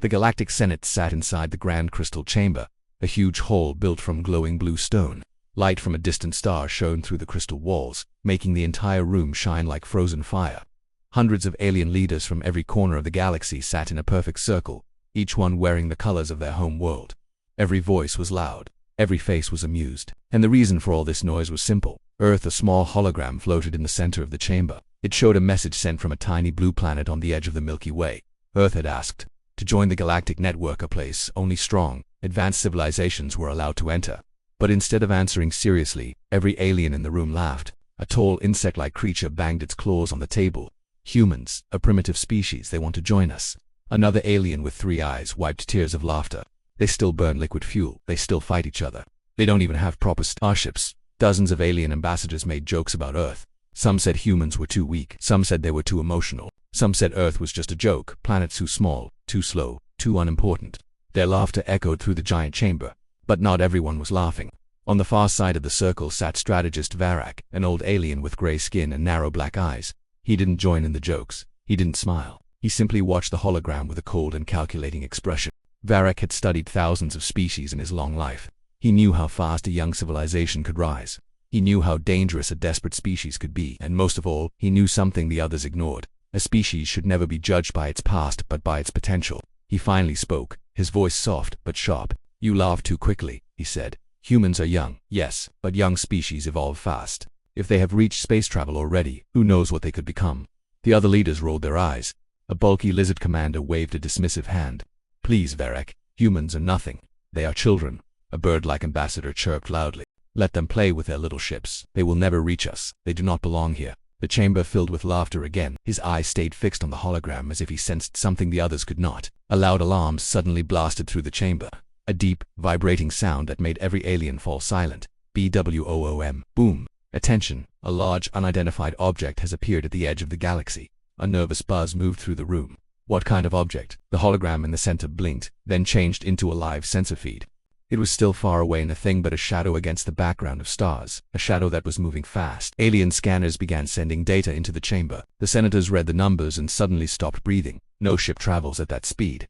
The Galactic Senate sat inside the Grand Crystal Chamber, a huge hall built from glowing blue stone. Light from a distant star shone through the crystal walls, making the entire room shine like frozen fire. Hundreds of alien leaders from every corner of the galaxy sat in a perfect circle, each one wearing the colors of their home world. Every voice was loud. Every face was amused. And the reason for all this noise was simple. Earth, a small hologram, floated in the center of the chamber. It showed a message sent from a tiny blue planet on the edge of the Milky Way. Earth had asked to join the galactic network, a place only strong, advanced civilizations were allowed to enter. But instead of answering seriously, every alien in the room laughed. A tall insect-like creature banged its claws on the table. Humans, a primitive species, they want to join us. Another alien with 3 eyes wiped tears of laughter. They still burn liquid fuel. They still fight each other. They don't even have proper starships. Dozens of alien ambassadors made jokes about Earth. Some said humans were too weak. Some said they were too emotional. Some said Earth was just a joke, planet too small, too slow, too unimportant. Their laughter echoed through the giant chamber. But not everyone was laughing. On the far side of the circle sat strategist Varak, an old alien with gray skin and narrow black eyes. He didn't join in the jokes. He didn't smile. He simply watched the hologram with a cold and calculating expression. Varak had studied thousands of species in his long life. He knew how fast a young civilization could rise. He knew how dangerous a desperate species could be, and most of all, he knew something the others ignored. A species should never be judged by its past but by its potential. He finally spoke, his voice soft but sharp. "You laugh too quickly," he said. "Humans are young, yes, but young species evolve fast. If they have reached space travel already, who knows what they could become?" The other leaders rolled their eyes. A bulky lizard commander waved a dismissive hand. "Please, Varak, humans are nothing. They are children." A bird-like ambassador chirped loudly. "Let them play with their little ships. They will never reach us. They do not belong here." The chamber filled with laughter again. His eyes stayed fixed on the hologram as if he sensed something the others could not. A loud alarm suddenly blasted through the chamber. A deep, vibrating sound that made every alien fall silent. BWOOM. Boom. Attention. A large, unidentified object has appeared at the edge of the galaxy. A nervous buzz moved through the room. What kind of object? The hologram in the center blinked, then changed into a live sensor feed. It was still far away, nothing but a shadow against the background of stars, a shadow that was moving fast. Alien scanners began sending data into the chamber. The senators read the numbers and suddenly stopped breathing. No ship travels at that speed.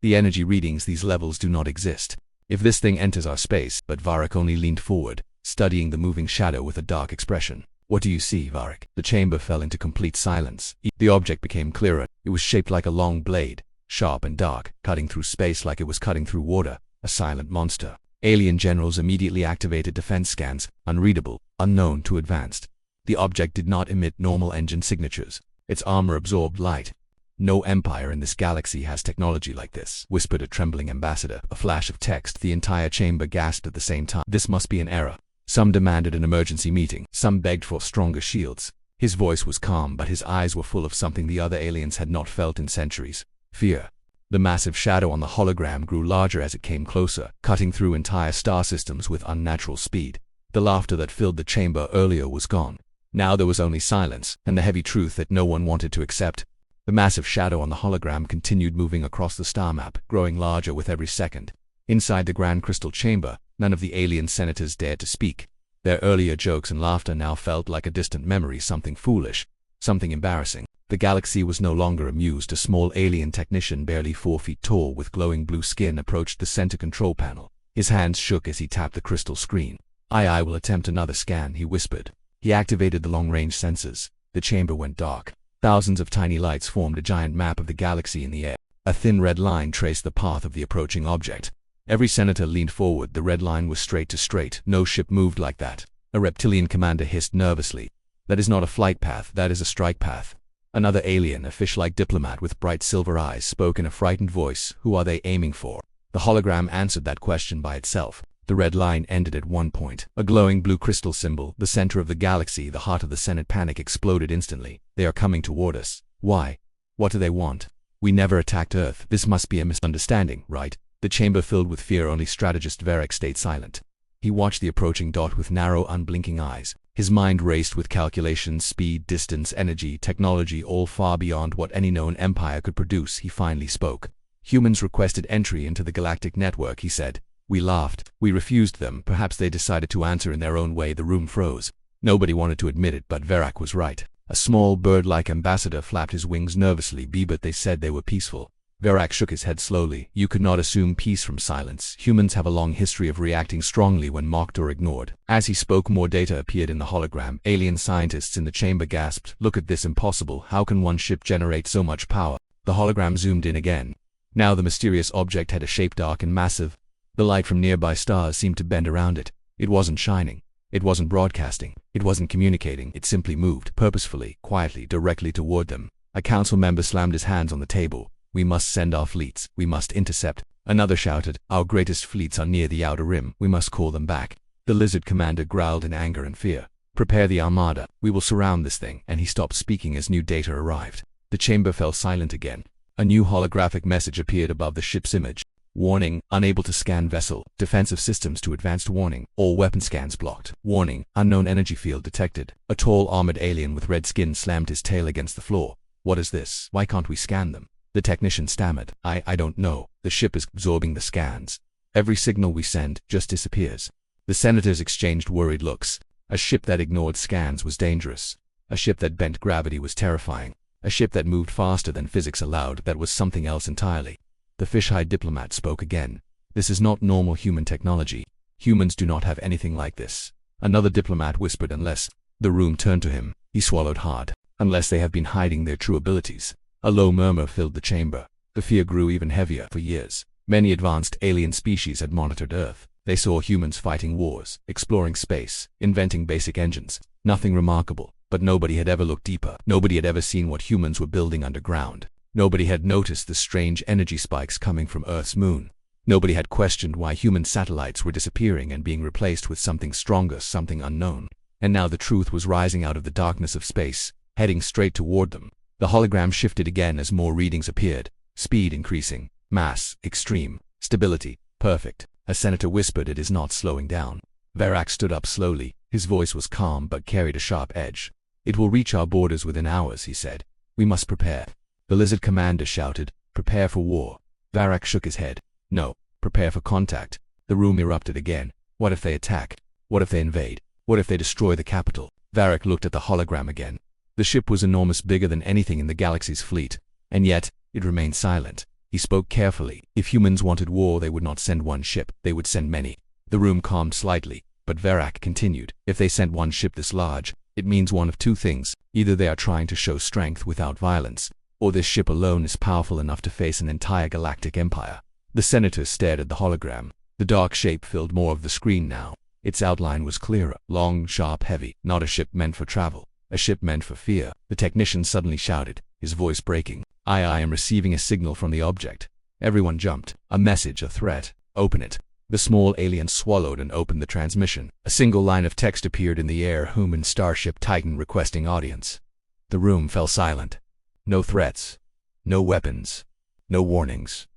The energy readings, these levels do not exist. If this thing enters our space, but Varak only leaned forward, studying the moving shadow with a dark expression. "What do you see, Varak?" The chamber fell into complete silence. The object became clearer. It was shaped like a long blade, sharp and dark, cutting through space like it was cutting through water. A silent monster. Alien generals immediately activated defense scans. Unreadable, unknown, too advanced. The object did not emit normal engine signatures. Its armor absorbed light. "No empire in this galaxy has technology like this," whispered a trembling ambassador. A flash of text. The entire chamber gasped at the same time. This must be an error. Some demanded an emergency meeting. Some begged for stronger shields. His voice was calm, but his eyes were full of something the other aliens had not felt in centuries. Fear. The massive shadow on the hologram grew larger as it came closer, cutting through entire star systems with unnatural speed. The laughter that filled the chamber earlier was gone. Now there was only silence, and the heavy truth that no one wanted to accept. The massive shadow on the hologram continued moving across the star map, growing larger with every second. Inside the Grand Crystal Chamber, none of the alien senators dared to speak. Their earlier jokes and laughter now felt like a distant memory, something foolish, something embarrassing. The galaxy was no longer amused. A small alien technician, barely 4 feet tall with glowing blue skin, approached the center control panel. His hands shook as he tapped the crystal screen. I will attempt another scan," he whispered. He activated the long-range sensors. The chamber went dark. Thousands of tiny lights formed a giant map of the galaxy in the air. A thin red line traced the path of the approaching object. Every senator leaned forward. The red line was straight to straight. No ship moved like that. A reptilian commander hissed nervously. "That is not a flight path, that is a strike path." Another alien, a fish-like diplomat with bright silver eyes, spoke in a frightened voice. "Who are they aiming for?" The hologram answered that question by itself. The red line ended at one point. A glowing blue crystal symbol, the center of the galaxy. The heart of the Senate panic exploded instantly. "They are coming toward us. Why? What do they want? We never attacked Earth. This must be a misunderstanding, right?" The chamber filled with fear. Only strategist Varak stayed silent. He watched the approaching dot with narrow, unblinking eyes. His mind raced with calculations, speed, distance, energy, technology, all far beyond what any known empire could produce. He finally spoke. "Humans requested entry into the galactic network," he said. "We laughed. We refused them. Perhaps they decided to answer in their own way." The room froze. Nobody wanted to admit it, but Varak was right. A small bird-like ambassador flapped his wings nervously. "But they said they were peaceful." Varak shook his head slowly. You could not assume peace from silence. Humans have a long history of reacting strongly when mocked or ignored. As he spoke, more data appeared in the hologram. Alien scientists in the chamber gasped. Look at this, impossible. How can one ship generate so much power? The hologram zoomed in again. Now the mysterious object had a shape dark and massive. The light from nearby stars seemed to bend around it. It wasn't shining. It wasn't broadcasting. It wasn't communicating. It simply moved, purposefully, quietly, directly toward them. A council member slammed his hands on the table. We must send our fleets. We must intercept. Another shouted, our greatest fleets are near the outer rim. We must call them back. The lizard commander growled in anger and fear. Prepare the armada. We will surround this thing. And he stopped speaking as new data arrived. The chamber fell silent again. A new holographic message appeared above the ship's image. Warning, unable to scan vessel. Defensive systems to advanced warning. All weapon scans blocked. Warning, unknown energy field detected. A tall armored alien with red skin slammed his tail against the floor. What is this? Why can't we scan them? The technician stammered. I don't know. The ship is absorbing the scans. Every signal we send just disappears. The senators exchanged worried looks. A ship that ignored scans was dangerous. A ship that bent gravity was terrifying. A ship that moved faster than physics allowed, that was something else entirely. The fisheye diplomat spoke again. This is not normal human technology. Humans do not have anything like this. Another diplomat whispered, unless. The room turned to him. He swallowed hard. Unless they have been hiding their true abilities. A low murmur filled the chamber. The fear grew even heavier. For years, many advanced alien species had monitored Earth. They saw humans fighting wars, exploring space, inventing basic engines. Nothing remarkable, but nobody had ever looked deeper. Nobody had ever seen what humans were building underground. Nobody had noticed the strange energy spikes coming from Earth's moon. Nobody had questioned why human satellites were disappearing and being replaced with something stronger, something unknown. And now the truth was rising out of the darkness of space, heading straight toward them. The hologram shifted again as more readings appeared. Speed increasing. Mass, extreme. Stability, perfect. A senator whispered, it is not slowing down. Varak stood up slowly. His voice was calm but carried a sharp edge. It will reach our borders within hours, he said. We must prepare. The lizard commander shouted, prepare for war. Varak shook his head. No, prepare for contact. The room erupted again. What if they attack? What if they invade? What if they destroy the capital? Varak looked at the hologram again. The ship was enormous, bigger than anything in the galaxy's fleet. And yet, it remained silent. He spoke carefully. If humans wanted war, they would not send one ship. They would send many. The room calmed slightly, but Varak continued. If they sent one ship this large, it means one of two things. Either they are trying to show strength without violence, or this ship alone is powerful enough to face an entire galactic empire. The senators stared at the hologram. The dark shape filled more of the screen now. Its outline was clearer, long, sharp, heavy. Not a ship meant for travel. A ship meant for fear. The technician suddenly shouted, his voice breaking. I am receiving a signal from the object. Everyone jumped. A message, a threat. Open it. The small alien swallowed and opened the transmission. A single line of text appeared in the air, Human Starship Titan requesting audience. The room fell silent. No threats. No weapons. No warnings.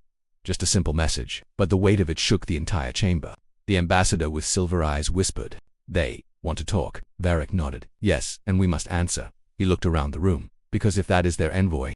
Just a simple message, but the weight of it shook the entire chamber. The ambassador with silver eyes whispered, they want to talk. Varak nodded. Yes, and we must answer. He looked around the room. Because if that is their envoy,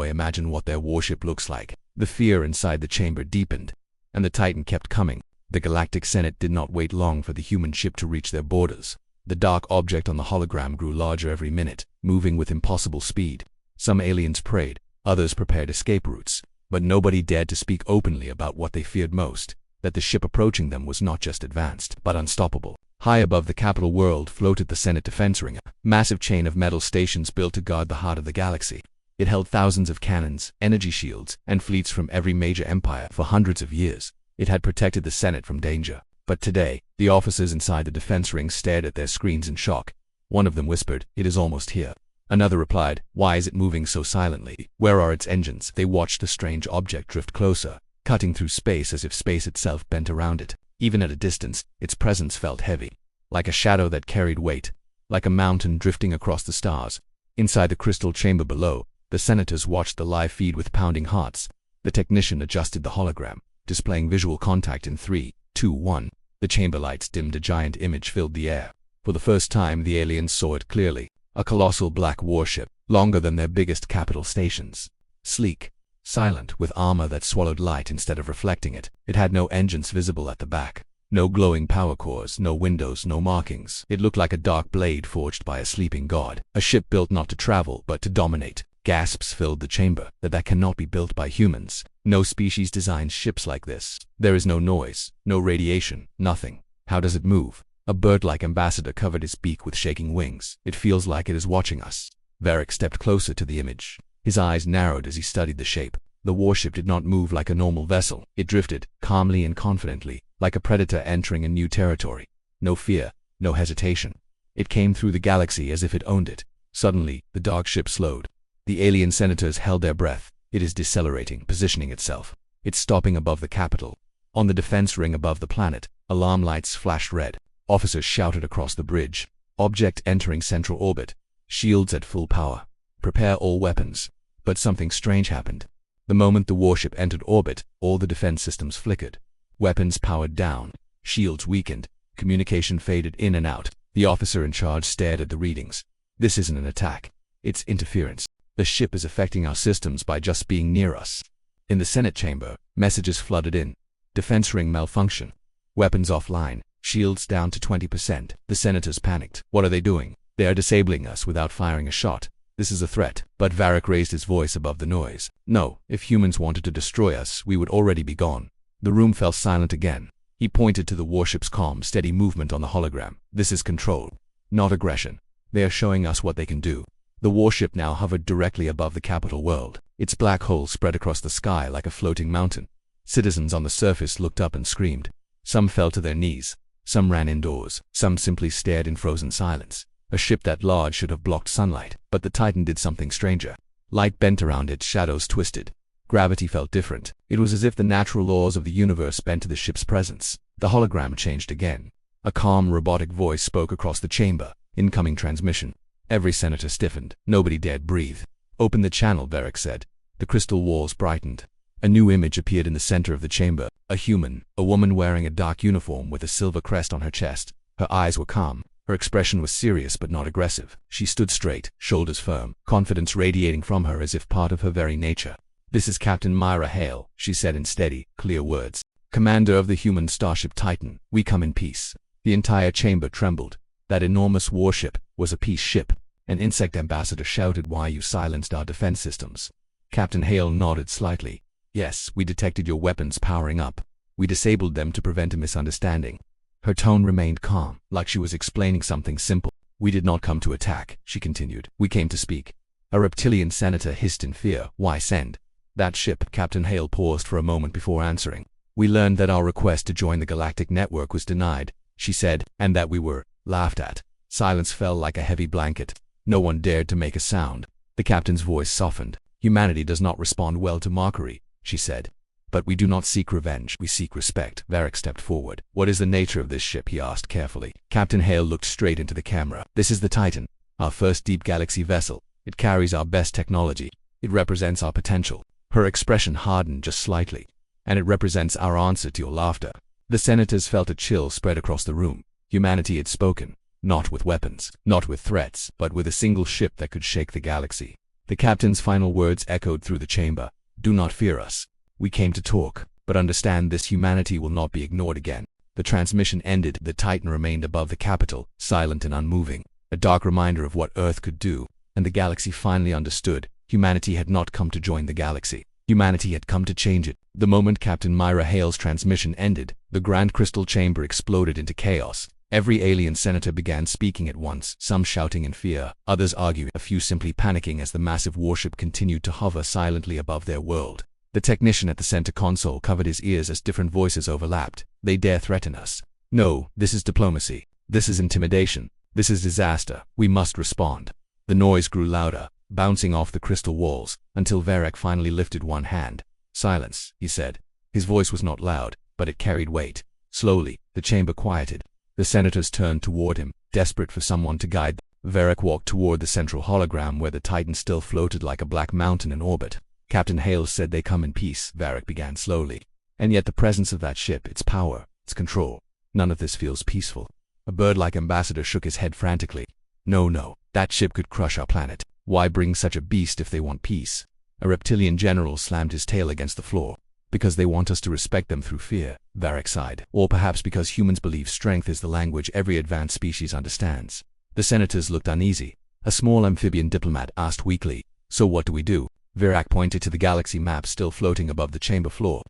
imagine what their warship looks like. The fear inside the chamber deepened. And the Titan kept coming. The Galactic Senate did not wait long for the human ship to reach their borders. The dark object on the hologram grew larger every minute, moving with impossible speed. Some aliens prayed, others prepared escape routes, but nobody dared to speak openly about what they feared most, that the ship approaching them was not just advanced, but unstoppable. High above the capital world floated the Senate defense ring, a massive chain of metal stations built to guard the heart of the galaxy. It held thousands of cannons, energy shields, and fleets from every major empire. For hundreds of years, it had protected the Senate from danger. But today, the officers inside the defense ring stared at their screens in shock. One of them whispered, it is almost here. Another replied, why is it moving so silently? Where are its engines? They watched the strange object drift closer, cutting through space as if space itself bent around it. Even at a distance, its presence felt heavy, like a shadow that carried weight, like a mountain drifting across the stars. Inside the crystal chamber below, the senators watched the live feed with pounding hearts. The technician adjusted the hologram, displaying visual contact in 3, 2, 1. The chamber lights dimmed, a giant image filled the air. For the first time, the aliens saw it clearly. A colossal black warship, longer than their biggest capital stations. Sleek, silent, with armor that swallowed light instead of reflecting it. It had no engines visible at the back. No glowing power cores, no windows, no markings. It looked like a dark blade forged by a sleeping god. A ship built not to travel, but to dominate. Gasps filled the chamber. That cannot be built by humans. No species designs ships like this. There is no noise, no radiation, nothing. How does it move? A bird-like ambassador covered its beak with shaking wings. It feels like it is watching us. Varric stepped closer to the image. His eyes narrowed as he studied the shape. The warship did not move like a normal vessel. It drifted, calmly and confidently, like a predator entering a new territory. No fear, no hesitation. It came through the galaxy as if it owned it. Suddenly, the dark ship slowed. The alien senators held their breath. It is decelerating, positioning itself. It's stopping above the capital. On the defense ring above the planet, alarm lights flashed red. Officers shouted across the bridge. Object entering central orbit. Shields at full power. Prepare all weapons. But something strange happened. The moment the warship entered orbit, all the defense systems flickered. Weapons powered down. Shields weakened. Communication faded in and out. The officer in charge stared at the readings. This isn't an attack. It's interference. The ship is affecting our systems by just being near us. In the Senate chamber, messages flooded in. Defense ring malfunction. Weapons offline. Shields down to 20%. The senators panicked. What are they doing? They are disabling us without firing a shot. This is a threat. But Varric raised his voice above the noise. No, if humans wanted to destroy us, we would already be gone. The room fell silent again. He pointed to the warship's calm, steady movement on the hologram. This is control, not aggression. They are showing us what they can do. The warship now hovered directly above the capital world. Its black hole spread across the sky like a floating mountain. Citizens on the surface looked up and screamed. Some fell to their knees. Some ran indoors. Some simply stared in frozen silence. A ship that large should have blocked sunlight, but the Titan did something stranger. Light bent around it, shadows twisted. Gravity felt different. It was as if the natural laws of the universe bent to the ship's presence. The hologram changed again. A calm, robotic voice spoke across the chamber. Incoming transmission. Every senator stiffened. Nobody dared breathe. Open the channel, Varric said. The crystal walls brightened. A new image appeared in the center of the chamber. A human, a woman wearing a dark uniform with a silver crest on her chest. Her eyes were calm. Her expression was serious but not aggressive. She stood straight, shoulders firm, confidence radiating from her as if part of her very nature. This is Captain Myra Hale, she said in steady, clear words. Commander of the human starship Titan, we come in peace. The entire chamber trembled. That enormous warship was a peace ship. An insect ambassador shouted, "Why you silenced our defense systems?" Captain Hale nodded slightly. Yes, we detected your weapons powering up. We disabled them to prevent a misunderstanding. Her tone remained calm, like she was explaining something simple. We did not come to attack, she continued. We came to speak. A reptilian senator hissed in fear. Why send that ship? Captain Hale paused for a moment before answering. We learned that our request to join the Galactic network was denied, she said, and that we were laughed at. Silence fell like a heavy blanket. No one dared to make a sound. The captain's voice softened. Humanity does not respond well to mockery, she said. But we do not seek revenge, we seek respect. Varric stepped forward. What is the nature of this ship? He asked carefully. Captain Hale looked straight into the camera. This is the Titan, our first deep galaxy vessel. It carries our best technology. It represents our potential. Her expression hardened just slightly. And it represents our answer to your laughter. The senators felt a chill spread across the room. Humanity had spoken. Not with weapons, not with threats, but with a single ship that could shake the galaxy. The captain's final words echoed through the chamber. Do not fear us. We came to talk, but understand this humanity will not be ignored again. The transmission ended. The Titan remained above the capital, silent and unmoving, a dark reminder of what Earth could do, and the galaxy finally understood. Humanity had not come to join the galaxy. Humanity had come to change it. The moment Captain Myra Hale's transmission ended, the Grand Crystal Chamber exploded into chaos. Every alien senator began speaking at once, some shouting in fear, others arguing, a few simply panicking as the massive warship continued to hover silently above their world. The technician at the center console covered his ears as different voices overlapped. They dare threaten us. No, this is diplomacy. This is intimidation. This is disaster. We must respond. The noise grew louder, bouncing off the crystal walls, until Varric finally lifted one hand. Silence, he said. His voice was not loud, but it carried weight. Slowly, the chamber quieted. The senators turned toward him, desperate for someone to guide them. Varric walked toward the central hologram where the Titan still floated like a black mountain in orbit. Captain Hale said they come in peace, Varric began slowly. And yet the presence of that ship, its power, its control, none of this feels peaceful. A bird-like ambassador shook his head frantically. No, that ship could crush our planet. Why bring such a beast if they want peace? A reptilian general slammed his tail against the floor. Because they want us to respect them through fear, Varric sighed. Or perhaps because humans believe strength is the language every advanced species understands. The senators looked uneasy. A small amphibian diplomat asked weakly, So what do we do? Virak pointed to the galaxy map still floating above the chamber floor.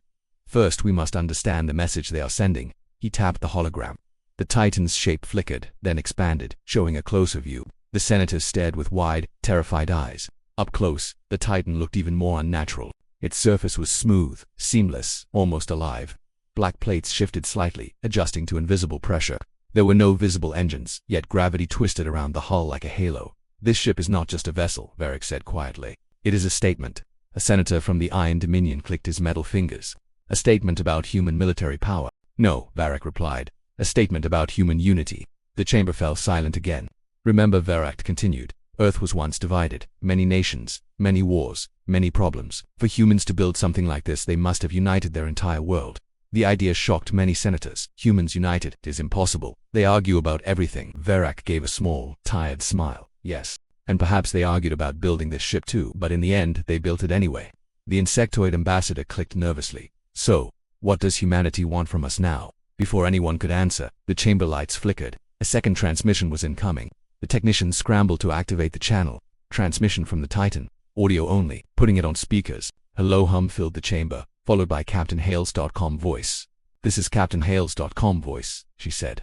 First, we must understand the message they are sending. He tapped the hologram. The Titan's shape flickered, then expanded, showing a closer view. The senators stared with wide, terrified eyes. Up close, the Titan looked even more unnatural. Its surface was smooth, seamless, almost alive. Black plates shifted slightly, adjusting to invisible pressure. There were no visible engines, yet gravity twisted around the hull like a halo. This ship is not just a vessel, Virak said quietly. It is a statement. A senator from the Iron Dominion clicked his metal fingers. A statement about human military power. No, Virak replied. A statement about human unity. The chamber fell silent again. Remember, Virak continued. Earth was once divided. Many nations, many wars, many problems. For humans to build something like this, they must have united their entire world. The idea shocked many senators. Humans united is impossible. They argue about everything. Virak gave a small, tired smile. Yes. And perhaps they argued about building this ship too, but in the end, they built it anyway. The insectoid ambassador clicked nervously. So, what does humanity want from us now? Before anyone could answer, the chamber lights flickered. A second transmission was incoming. The technicians scrambled to activate the channel. Transmission from the Titan. Audio only. Putting it on speakers. A low hum filled the chamber, followed by Captain Hales.com voice. This is Captain Hales.com voice, she said.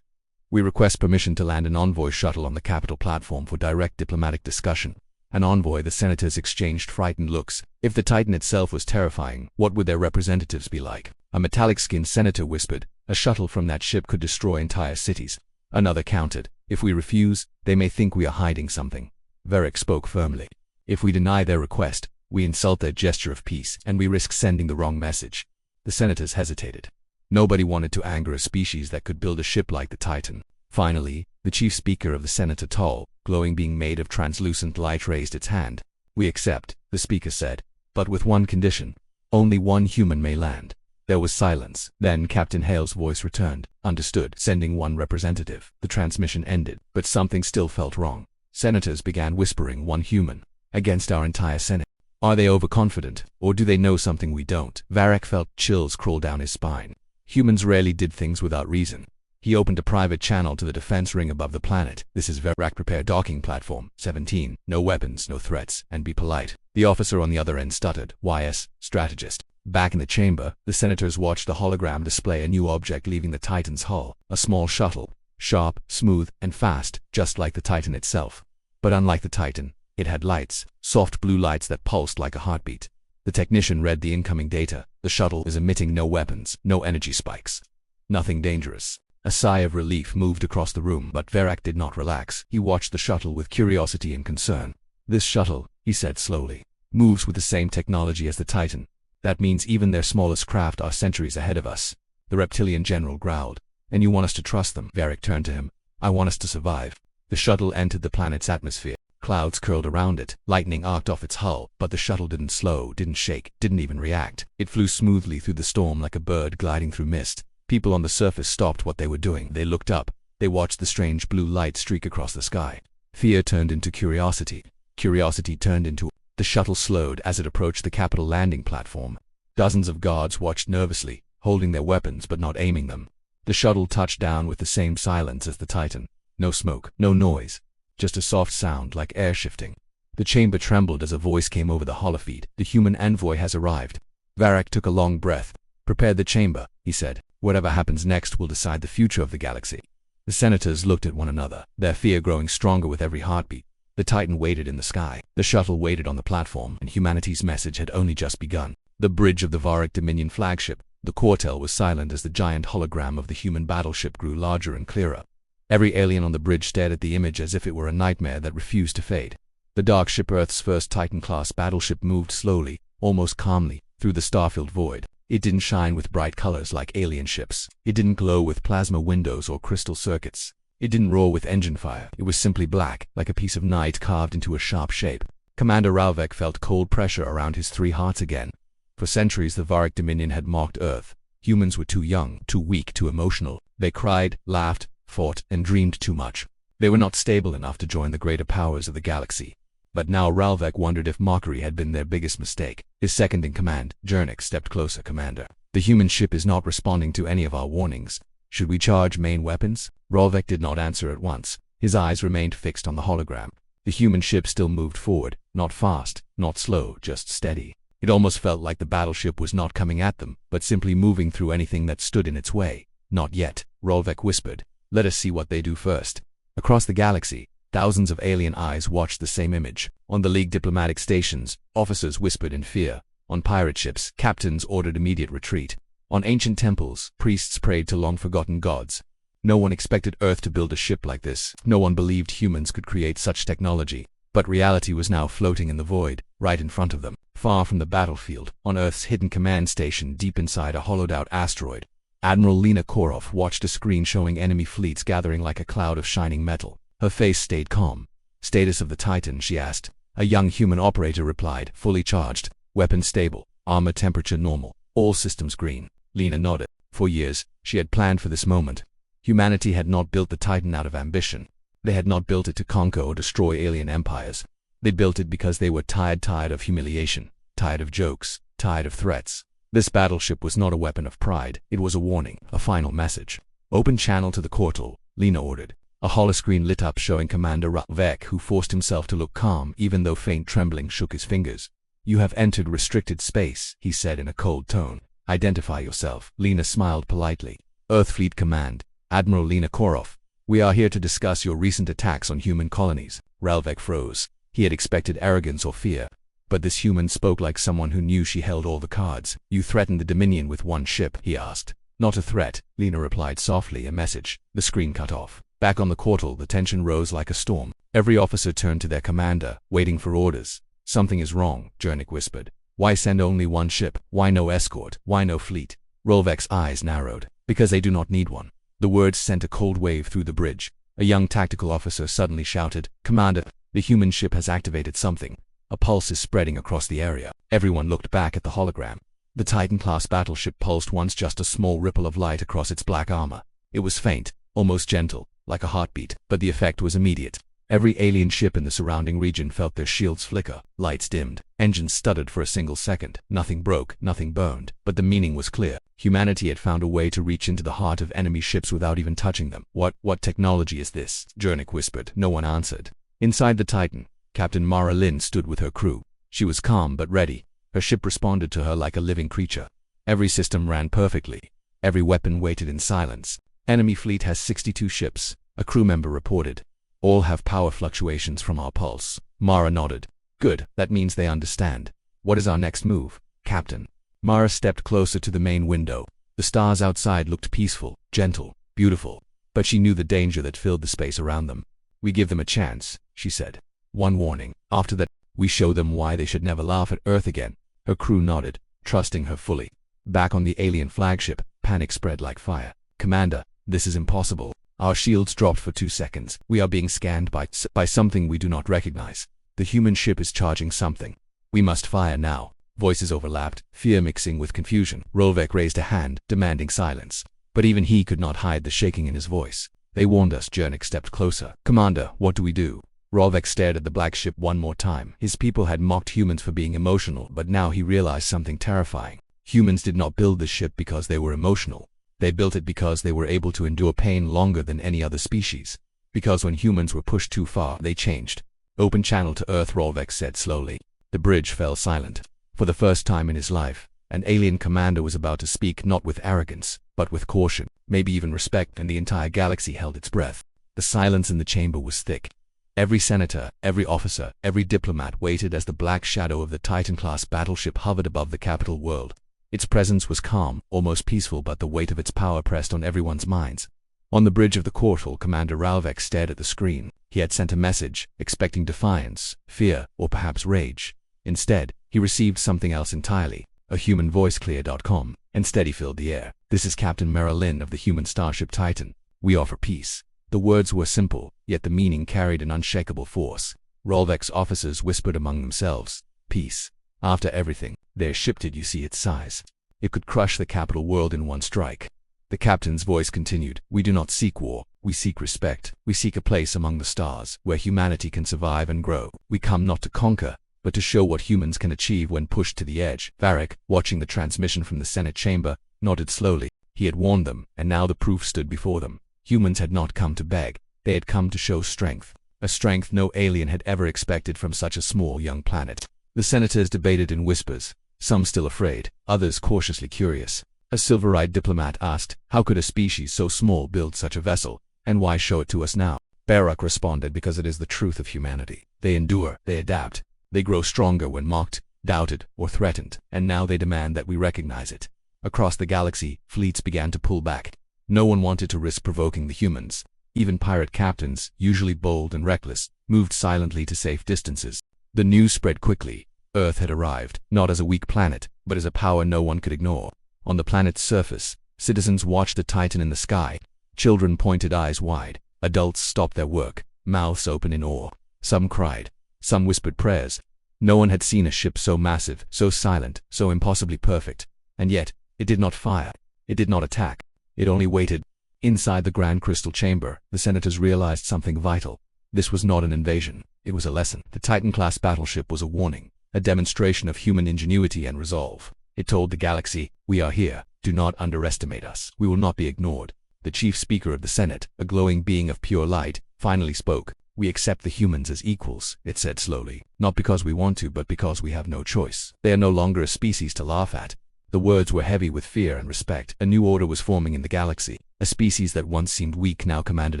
We request permission to land an envoy shuttle on the Capitol platform for direct diplomatic discussion. An envoy. The senators exchanged frightened looks. If the Titan itself was terrifying, what would their representatives be like? A metallic-skinned senator whispered, a shuttle from that ship could destroy entire cities. Another countered, if we refuse, they may think we are hiding something. Virak spoke firmly. If we deny their request, we insult their gesture of peace, and we risk sending the wrong message. The senators hesitated. Nobody wanted to anger a species that could build a ship like the Titan. Finally, the chief speaker of the Senate, a tall, glowing being made of translucent light, raised its hand. We accept, the speaker said, but with one condition. Only one human may land. There was silence. Then Captain Hale's voice returned. Understood, sending one representative. The transmission ended, but something still felt wrong. Senators began whispering, one human. Against our entire Senate. Are they overconfident, or do they know something we don't? Virak felt chills crawl down his spine. Humans rarely did things without reason. He opened a private channel to the defense ring above the planet. This is Virak. Prepare docking platform. 17. No weapons, no threats, and be polite. The officer on the other end stuttered. YS, strategist. Back in the chamber, the senators watched the hologram display a new object leaving the Titan's hull. A small shuttle. Sharp, smooth, and fast, just like the Titan itself. But unlike the Titan, it had lights. Soft blue lights that pulsed like a heartbeat. The technician read the incoming data. The shuttle is emitting no weapons, no energy spikes. Nothing dangerous. A sigh of relief moved across the room, but Virak did not relax. He watched the shuttle with curiosity and concern. This shuttle, he said slowly, moves with the same technology as the Titan. That means even their smallest craft are centuries ahead of us. The reptilian general growled. And you want us to trust them? Virak turned to him. I want us to survive. The shuttle entered the planet's atmosphere. Clouds curled around it, lightning arced off its hull, but the shuttle didn't slow, didn't shake, didn't even react. It flew smoothly through the storm like a bird gliding through mist. People on the surface stopped what they were doing. They looked up. They watched the strange blue light streak across the sky. Fear turned into curiosity. Curiosity turned into... The shuttle slowed as it approached the Capitol landing platform. Dozens of guards watched nervously, holding their weapons but not aiming them. The shuttle touched down with the same silence as the Titan. No smoke, no noise. Just a soft sound like air shifting. The chamber trembled as a voice came over the holofeed. The human envoy has arrived. Virak took a long breath. Prepare the chamber, he said. Whatever happens next will decide the future of the galaxy. The senators looked at one another, their fear growing stronger with every heartbeat. The Titan waited in the sky. The shuttle waited on the platform, and humanity's message had only just begun. The bridge of the Varik Dominion flagship, the quartel, was silent as the giant hologram of the human battleship grew larger and clearer. Every alien on the bridge stared at the image as if it were a nightmare that refused to fade. The dark ship, Earth's first Titan-class battleship, moved slowly, almost calmly, through the star-filled void. It didn't shine with bright colors like alien ships. It didn't glow with plasma windows or crystal circuits. It didn't roar with engine fire. It was simply black, like a piece of night carved into a sharp shape. Commander Ralvek felt cold pressure around his three hearts again. For centuries the Varik Dominion had mocked Earth. Humans were too young, too weak, too emotional. They cried, laughed, fought, and dreamed too much. They were not stable enough to join the greater powers of the galaxy. But now Ralvek wondered if mockery had been their biggest mistake. His second-in-command, Jernik, stepped closer. Commander, the human ship is not responding to any of our warnings. Should we charge main weapons? Ralvek did not answer at once. His eyes remained fixed on the hologram. The human ship still moved forward, not fast, not slow, just steady. It almost felt like the battleship was not coming at them, but simply moving through anything that stood in its way. Not yet, Rolvek whispered. Let us see what they do first. Across the galaxy, thousands of alien eyes watched the same image. On the League diplomatic stations, officers whispered in fear. On pirate ships, captains ordered immediate retreat. On ancient temples, priests prayed to long-forgotten gods. No one expected Earth to build a ship like this. No one believed humans could create such technology. But reality was now floating in the void, right in front of them, far from the battlefield, on Earth's hidden command station deep inside a hollowed-out asteroid. Admiral Lena Koroff watched a screen showing enemy fleets gathering like a cloud of shining metal. Her face stayed calm. Status of the Titan, she asked. A young human operator replied, fully charged, weapons stable, armor temperature normal, all systems green. Lena nodded. For years, she had planned for this moment. Humanity had not built the Titan out of ambition. They had not built it to conquer or destroy alien empires. They built it because they were tired of humiliation, tired of jokes, tired of threats. This battleship was not a weapon of pride, it was a warning, a final message. Open channel to the portal, Lena ordered. A holoscreen lit up showing Commander Rolvek, who forced himself to look calm even though faint trembling shook his fingers. You have entered restricted space, he said in a cold tone. Identify yourself. Lena smiled politely. Earthfleet Command, Admiral Lena Koroff. We are here to discuss your recent attacks on human colonies. Rolvek froze. He had expected arrogance or fear. But this human spoke like someone who knew she held all the cards. You threatened the Dominion with one ship, he asked. Not a threat, Lena replied softly, a message. The screen cut off. Back on the Quartal, the tension rose like a storm. Every officer turned to their commander, waiting for orders. Something is wrong, Jernik whispered. Why send only one ship? Why no escort? Why no fleet? Rolvek's eyes narrowed. Because they do not need one. The words sent a cold wave through the bridge. A young tactical officer suddenly shouted, Commander, the human ship has activated something. A pulse is spreading across the area. Everyone looked back at the hologram. The Titan-class battleship pulsed once, just a small ripple of light across its black armor. It was faint, almost gentle, like a heartbeat, but the effect was immediate. Every alien ship in the surrounding region felt their shields flicker. Lights dimmed. Engines stuttered for a single second. Nothing broke, nothing burned. But the meaning was clear. Humanity had found a way to reach into the heart of enemy ships without even touching them. What technology is this? Jernik whispered. No one answered. Inside the Titan, Captain Mara Lin stood with her crew. She was calm but ready. Her ship responded to her like a living creature. Every system ran perfectly. Every weapon waited in silence. Enemy fleet has 62 ships, a crew member reported. All have power fluctuations from our pulse. Mara nodded. Good, that means they understand. What is our next move, Captain? Mara stepped closer to the main window. The stars outside looked peaceful, gentle, beautiful. But she knew the danger that filled the space around them. We give them a chance, she said. One warning. After that, we show them why they should never laugh at Earth again. Her crew nodded, trusting her fully. Back on the alien flagship, panic spread like fire. Commander, this is impossible. Our shields dropped for 2 seconds. We are being scanned by something we do not recognize. The human ship is charging something. We must fire now. Voices overlapped, fear mixing with confusion. Rolvek raised a hand, demanding silence. But even he could not hide the shaking in his voice. They warned us. Jernik stepped closer. Commander, what do we do? Rolvek stared at the black ship one more time. His people had mocked humans for being emotional, but now he realized something terrifying. Humans did not build this ship because they were emotional. They built it because they were able to endure pain longer than any other species. Because when humans were pushed too far, they changed. Open channel to Earth, Rolvek said slowly. The bridge fell silent. For the first time in his life, an alien commander was about to speak, not with arrogance, but with caution, maybe even respect, and the entire galaxy held its breath. The silence in the chamber was thick. Every senator, every officer, every diplomat waited as the black shadow of the Titan-class battleship hovered above the capital world. Its presence was calm, almost peaceful, but the weight of its power pressed on everyone's minds. On the bridge of the Quartal, Commander Rolvek stared at the screen. He had sent a message, expecting defiance, fear, or perhaps rage. Instead, he received something else entirely. A human voice, clear.com, and steady filled the air. This is Captain Mara Lin of the human starship Titan. We offer peace. The words were simple, yet the meaning carried an unshakable force. Rolvek's officers whispered among themselves. Peace. After everything, their ship, did you see its size? It could crush the capital world in one strike. The captain's voice continued. We do not seek war. We seek respect. We seek a place among the stars, where humanity can survive and grow. We come not to conquer, but to show what humans can achieve when pushed to the edge. Varric, watching the transmission from the Senate chamber, nodded slowly. He had warned them, and now the proof stood before them. Humans had not come to beg. They had come to show strength. a strength no alien had ever expected from such a small young planet. The senators debated in whispers, some still afraid, others cautiously curious. A silver-eyed diplomat asked, how could a species so small build such a vessel, and why show it to us now? Barak responded, because it is the truth of humanity. They endure, they adapt, they grow stronger when mocked, doubted, or threatened, and now they demand that we recognize it. Across the galaxy, fleets began to pull back. No one wanted to risk provoking the humans. Even pirate captains, usually bold and reckless, moved silently to safe distances. The news spread quickly. Earth had arrived, not as a weak planet, but as a power no one could ignore. On the planet's surface, citizens watched the Titan in the sky. Children pointed eyes wide. Adults stopped their work, mouths open in awe. Some cried. Some whispered prayers. No one had seen a ship so massive, so silent, so impossibly perfect. And yet, it did not fire. It did not attack. It only waited. Inside the Grand Crystal Chamber, the senators realized something vital. This was not an invasion. It was a lesson. The Titan-class battleship was a warning, a demonstration of human ingenuity and resolve. It told the galaxy, we are here. Do not underestimate us. We will not be ignored. The chief speaker of the Senate, a glowing being of pure light, finally spoke. We accept the humans as equals, it said slowly. Not because we want to, but because we have no choice. They are no longer a species to laugh at. The words were heavy with fear and respect. A new order was forming in the galaxy. A species that once seemed weak now commanded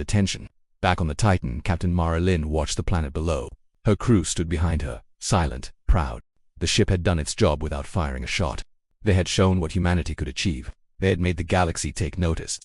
attention. Back on the Titan, Captain Mara Lin watched the planet below. Her crew stood behind her, silent, proud. The ship had done its job without firing a shot. They had shown what humanity could achieve. They had made the galaxy take notice.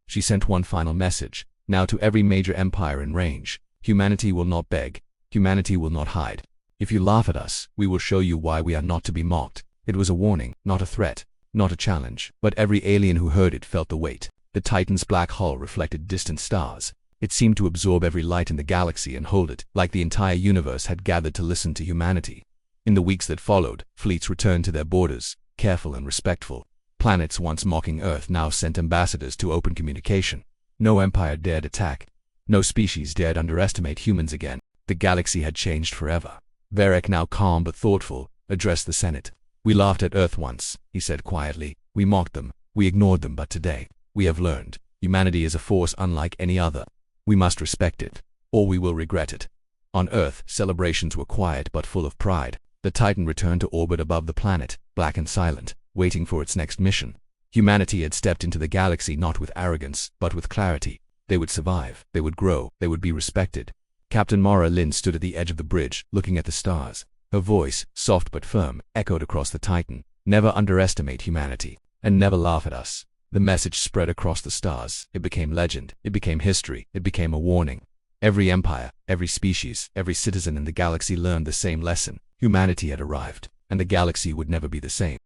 She sent one final message, now to every major empire in range. Humanity will not beg. Humanity will not hide. If you laugh at us, we will show you why we are not to be mocked. It was a warning, not a threat, not a challenge. But every alien who heard it felt the weight. The Titan's black hull reflected distant stars. It seemed to absorb every light in the galaxy and hold it, like the entire universe had gathered to listen to humanity. In the weeks that followed, fleets returned to their borders, careful and respectful. Planets once mocking Earth now sent ambassadors to open communication. No empire dared attack. No species dared underestimate humans again. The galaxy had changed forever. Varek, now calm but thoughtful, addressed the Senate. We laughed at Earth once, he said quietly. We mocked them. We ignored them, but today, we have learned. Humanity is a force unlike any other. We must respect it, or we will regret it. On Earth, celebrations were quiet but full of pride. The Titan returned to orbit above the planet, black and silent, waiting for its next mission. Humanity had stepped into the galaxy not with arrogance, but with clarity. They would survive, they would grow, they would be respected. Captain Mara Lin stood at the edge of the bridge, looking at the stars. Her voice, soft but firm, echoed across the Titan. Never underestimate humanity, and never laugh at us. The message spread across the stars. It became legend. It became history. It became a warning. Every empire, every species, every citizen in the galaxy learned the same lesson. Humanity had arrived, and the galaxy would never be the same.